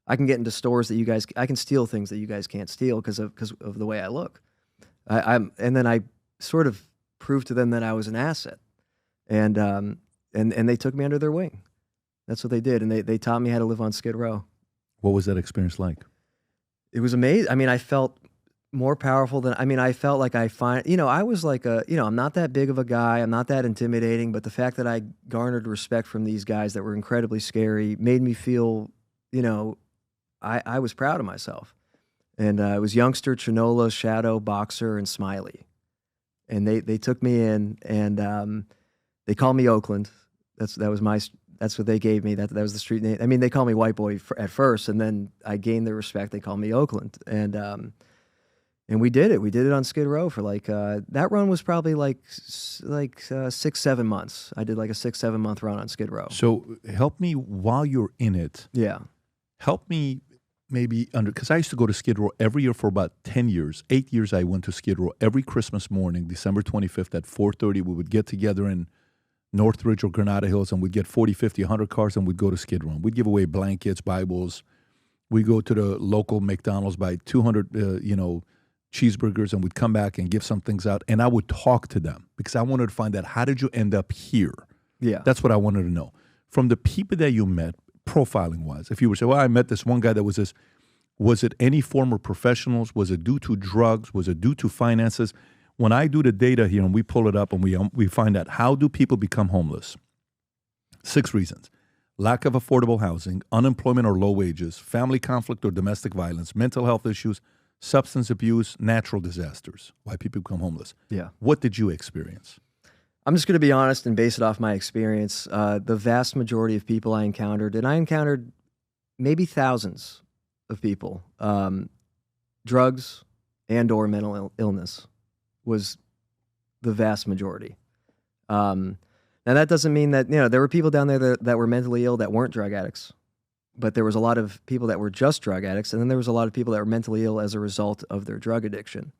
I can get into stores that I can steal things that you guys can't steal because of the way I look. And then I sort of proved to them that I was an asset, and they took me under their wing. That's what they did, and they taught me how to live on Skid Row. What was that experience like? It was amazing. I mean, I felt more powerful than, I felt like I was like I'm not that big of a guy. I'm not that intimidating, but the fact that I garnered respect from these guys that were incredibly scary made me feel, I was proud of myself. And it was Youngster, Chinola, Shadow, Boxer, and Smiley. And they took me in, and they called me Oakland. That's what they gave me. That was the street name. I mean, they called me White Boy at first, and then I gained their respect. They called me Oakland, and we did it. We did it on Skid Row for that run was probably like 6-7 months. I did like a 6-7 month run on Skid Row. So help me while you're in it. Yeah. Help me maybe because I used to go to Skid Row every year for about 10 years. 8 years I went to Skid Row every Christmas morning, December 25th at 4:30. We would get together in Northridge or Granada Hills, and we'd get 40, 50, 100 cars, and we'd go to Skid Row. We'd give away blankets, Bibles. We'd go to the local McDonald's, buy 200, cheeseburgers, and we'd come back and give some things out. And I would talk to them because I wanted to find out, how did you end up here? Yeah. That's what I wanted to know. From the people that you met, profiling-wise, if you would say, well, I met this one guy that was this, was it any former professionals? Was it due to drugs? Was it due to finances? When I do the data here and we pull it up and we find out, how do people become homeless? 6 reasons. Lack of affordable housing, unemployment or low wages, family conflict or domestic violence, mental health issues, substance abuse, natural disasters. Why people become homeless. Yeah. What did you experience? I'm just going to be honest and base it off my experience. The vast majority of people I encountered, and I encountered maybe thousands of people, drugs and or mental illness was the vast majority. Now that doesn't mean that, there were people down there that were mentally ill that weren't drug addicts, but there was a lot of people that were just drug addicts, and then there was a lot of people that were mentally ill as a result of their drug addiction.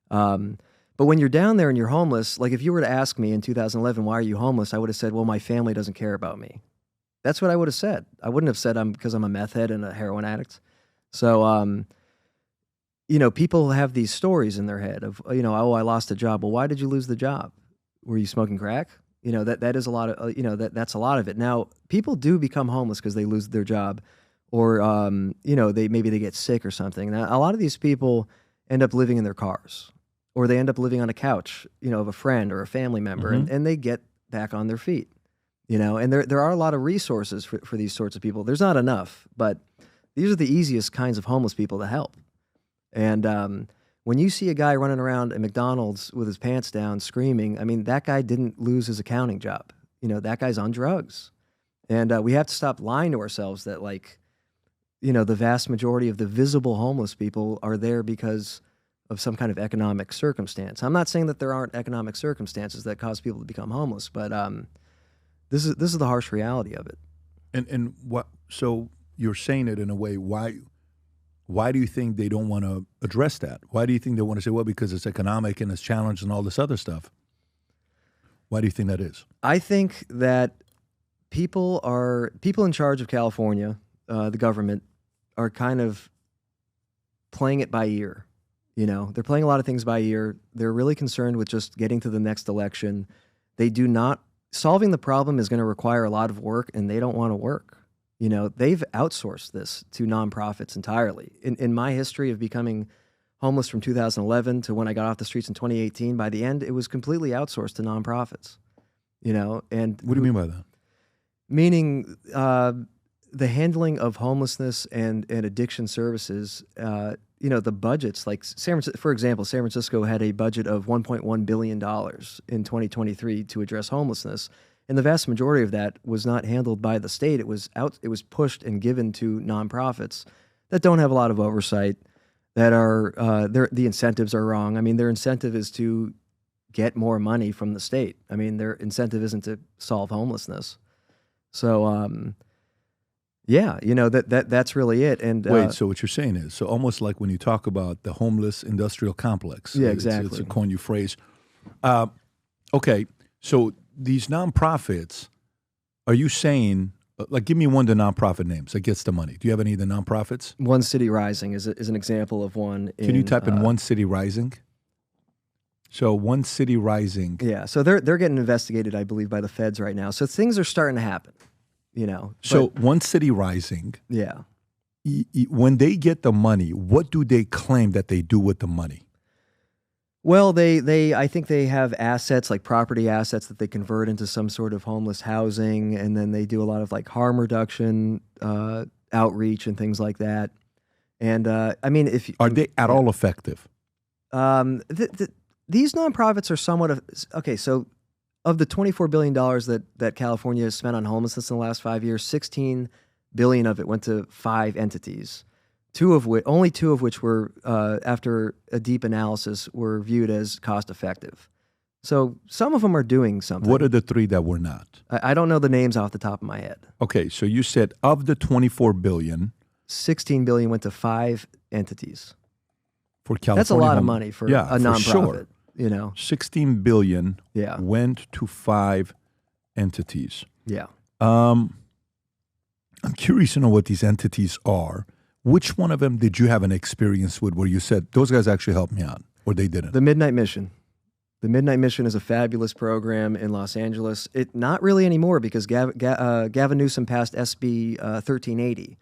But when you're down there and you're homeless, like if you were to ask me in 2011, why are you homeless? I would have said, well, my family doesn't care about me. That's what I would have said. I wouldn't have said because I'm a meth head and a heroin addict. So, people have these stories in their head of, oh, I lost a job. Well, why did you lose the job? Were you smoking crack? That is a lot of, that's a lot of it. Now, people do become homeless because they lose their job or, maybe they get sick or something. Now, a lot of these people end up living in their cars or they end up living on a couch, of a friend or a family member, Mm-hmm. and they get back on their feet, and there are a lot of resources for these sorts of people. There's not enough, but these are the easiest kinds of homeless people to help. And when you see a guy running around at McDonald's with his pants down screaming, I mean, that guy didn't lose his accounting job. That guy's on drugs. And we have to stop lying to ourselves that, the vast majority of the visible homeless people are there because of some kind of economic circumstance. I'm not saying that there aren't economic circumstances that cause people to become homeless, but this is the harsh reality of it. And what? So you're saying it in a way. Why do you think they don't want to address that? Why do you think they want to say, well, because it's economic and it's challenged and all this other stuff? Why do you think that is? I think that people in charge of California, the government, are kind of playing it by ear. They're playing a lot of things by ear. They're really concerned with just getting to the next election. Solving the problem is going to require a lot of work, and they don't want to work. They've outsourced this to nonprofits entirely. In my history of becoming homeless from 2011 to when I got off the streets in 2018, by the end, it was completely outsourced to nonprofits. And what do you mean by that? Meaning the handling of homelessness and addiction services, the budgets, like for example, San Francisco had a budget of $1.1 billion in 2023 to address homelessness. And the vast majority of that was not handled by the state. It was pushed and given to nonprofits that don't have a lot of oversight, that are, the incentives are wrong. I mean, their incentive is to get more money from the state. I mean, their incentive isn't to solve homelessness. So, that's really it. And wait, so what you're saying is, so almost like when you talk about the homeless industrial complex. Yeah, exactly. It's a coin you phrase. Okay, so these nonprofits, are you saying Like, give me one of the nonprofit names that gets the money. Do you have any of the nonprofits? One City Rising is an example of one. Can you type in One City Rising? So One City Rising. Yeah, so they're getting investigated, I believe, by the feds right now. So things are starting to happen, you know. So One City Rising. Yeah. When they get the money, what do they claim that they do with the money? Well, I think they have assets, like property assets, that they convert into some sort of homeless housing, and then they do a lot of like harm reduction outreach and things like that. And I mean, are they at all effective? These nonprofits are somewhat okay. So, of the $24 billion that California has spent on homelessness in the last 5 years, $16 billion of it went to 5 entities. Only two of which were, after a deep analysis, were viewed as cost effective. So some of them are doing something. What are the 3 that were not? I don't know the names off the top of my head. Okay, so you said of the $24 billion, $16 billion went to 5 entities. For California, that's a lot of money for a nonprofit. Sure. You know, $16 billion went to 5 entities. Yeah. I'm curious to know what these entities are. Which one of them did you have an experience with where you said, those guys actually helped me out, or they didn't? The Midnight Mission. The Midnight Mission is a fabulous program in Los Angeles. Not really anymore because Gavin Newsom passed SB 1380.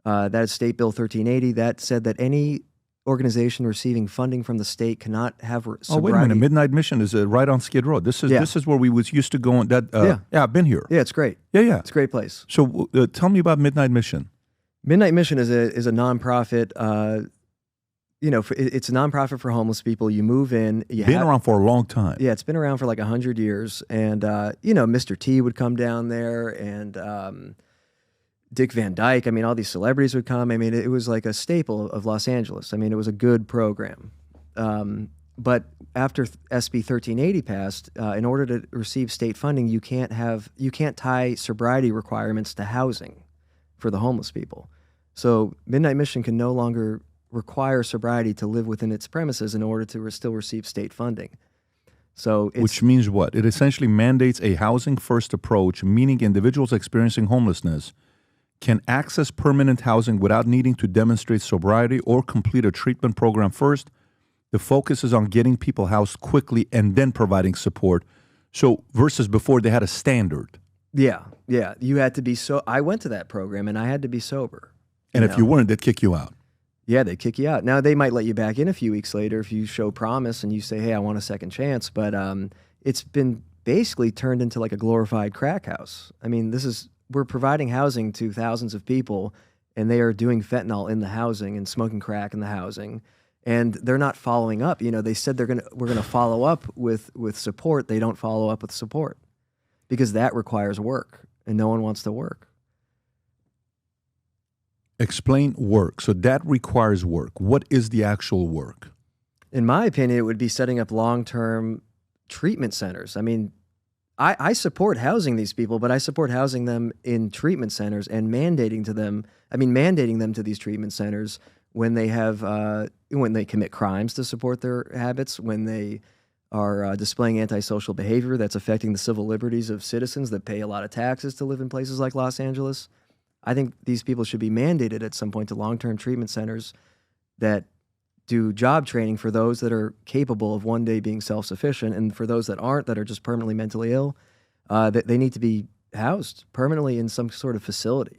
That is State Bill 1380. That said that any organization receiving funding from the state cannot have sobriety. Oh, wait a minute. Midnight Mission is right on Skid Row. This is where we used to go. Yeah, I've been here. Yeah, it's great. Yeah. It's a great place. So tell me about Midnight Mission. Midnight Mission is a nonprofit. It's a nonprofit for homeless people. You move in. Been around for a long time. Yeah, it's been around for like 100 years. And, Mr. T would come down there, and Dick Van Dyke. I mean, all these celebrities would come. I mean, it was like a staple of Los Angeles. I mean, it was a good program. But after SB 1380 passed, in order to receive state funding, you can't tie sobriety requirements to housing for the homeless people. So Midnight Mission can no longer require sobriety to live within its premises in order to still receive state funding. So which means what? It essentially mandates a housing-first approach, meaning individuals experiencing homelessness can access permanent housing without needing to demonstrate sobriety or complete a treatment program first. The focus is on getting people housed quickly and then providing support. So versus before, they had a standard. Yeah. You had to be I went to that program and I had to be sober. And if you weren't, they'd kick you out. Yeah, they'd kick you out. Now, they might let you back in a few weeks later if you show promise and you say, hey, I want a second chance. But it's been basically turned into like a glorified crack house. I mean, we're providing housing to thousands of people, and they are doing fentanyl in the housing and smoking crack in the housing. And they're not following up. They said we're gonna follow up with support. They don't follow up with support because that requires work, and no one wants to work. Explain work. So that requires work. What is the actual work? In my opinion, it would be setting up long-term treatment centers. I mean, I support housing these people, but I support housing them in treatment centers and mandating them to these treatment centers when they commit crimes to support their habits, when they are displaying antisocial behavior that's affecting the civil liberties of citizens that pay a lot of taxes to live in places like Los Angeles. I think these people should be mandated at some point to long-term treatment centers that do job training for those that are capable of one day being self-sufficient, and for those that aren't, that are just permanently mentally ill, that they need to be housed permanently in some sort of facility.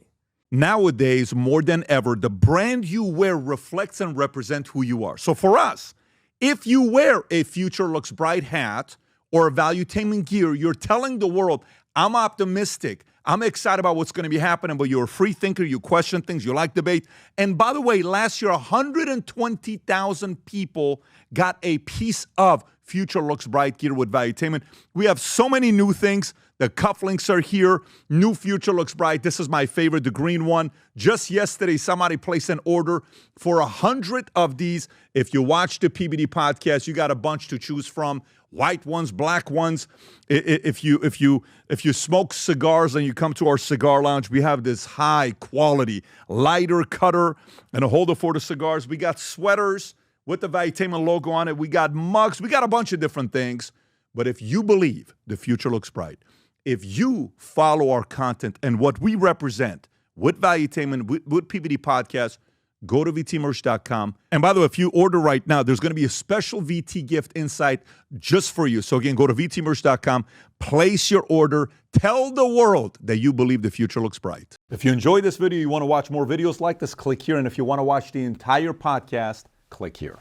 Nowadays, more than ever, the brand you wear reflects and represents who you are. So for us, if you wear a Future Looks Bright hat or a Valuetainment gear, you're telling the world, I'm optimistic. I'm excited about what's going to be happening, but you're a free thinker. You question things. You like debate. And by the way, last year, 120,000 people got a piece of Future Looks Bright gear with Valuetainment. We have so many new things. The cufflinks are here. New Future Looks Bright. This is my favorite, the green one. Just yesterday, somebody placed an order for 100 of these. If you watch the PBD podcast, you got a bunch to choose from. White ones, black ones. If you smoke cigars and you come to our cigar lounge, we have this high quality lighter cutter and a holder for the cigars. We got sweaters with the Valuetainment logo on it. We got mugs. We got a bunch of different things. But if you believe the future looks bright, if you follow our content and what we represent with Valuetainment, with PBD Podcast, go to vtmerch.com. And by the way, if you order right now, there's going to be a special VT gift inside just for you. So again, go to vtmerch.com, place your order, tell the world that you believe the future looks bright. If you enjoyed this video, you want to watch more videos like this, click here. And if you want to watch the entire podcast, click here.